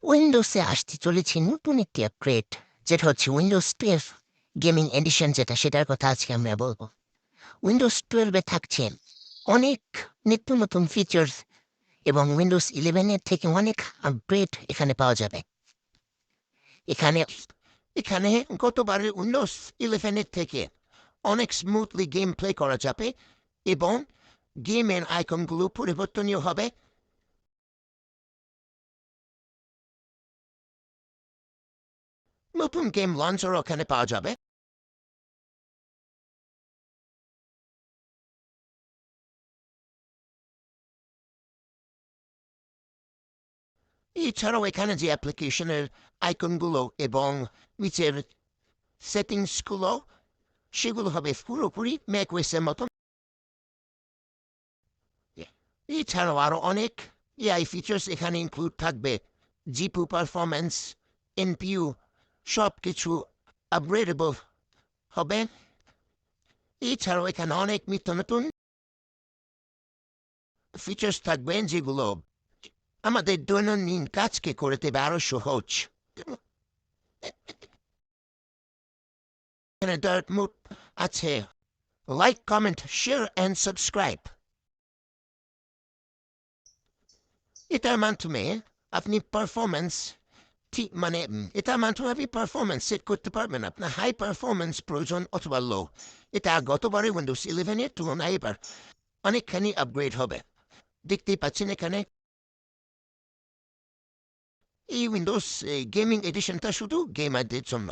উইন্ডোজে আসতে চলেছে নতুন একটি আপগ্রেড, যেটা হচ্ছে উইন্ডোজ 12 গেমিং এডিশন, সেটার কথা আজকে আমরা বলবো। উইন্ডোজ 12-এ থাকছে অনেক নিত্য নতুন ফিচার্স এবং উইন্ডোজ 11-এর থেকে অনেক আপগ্রেড এখানে পাওয়া যাবে। এখানে এখানে গতবারের উইন্ডোজ 11-এর থেকে অনেক স্মুথলি গেম প্লে করা যাবে এবং গেমের আইকনগুলো পরিবর্তনীয় হবে। নতুন গেম লঞ্চার ওখানে পাওয়া যাবে। এছাড়াও এখানে যে অ্যাপ্লিকেশনের আইকনগুলো এবং নিচের সেটিংসগুলো, সেগুলো হবে পুরোপুরি ম্যাকওয়েসের মতো। এছাড়াও আরও অনেক এআই ফিচার্স এখানে ইনক্লুড থাকবে। জিপু পারফরমেন্স, এনপিইউ সব কিছু আপগ্রেডেবল হবে। এছাড়াও এখানে অনেক নিত্য নতুন ফিচার্স থাকবে যেগুলো আমাদের দৈনন্দিন কাজকে করে দেবে আরো সহজ। এখানে মুড আছে, like, comment, share and subscribe. এটার মাধ্যমে আপনি পারফরমেন্স ঠিক এটার মাধ্যমে আপনি পারফরমেন্স সেট করতে পারবেন আপনার হাই পারফরমেন্স প্রয়োজন অথবা লো। এটা গতবারে উইন্ডোজ 11-এর তুলনায় এবার অনেকখানি আপগ্রেড হবে। দেখতেই পাচ্ছেন এখানে এই উইন্ডোজ গেমিং এডিশনটা শুধু গেমারদের জন্য।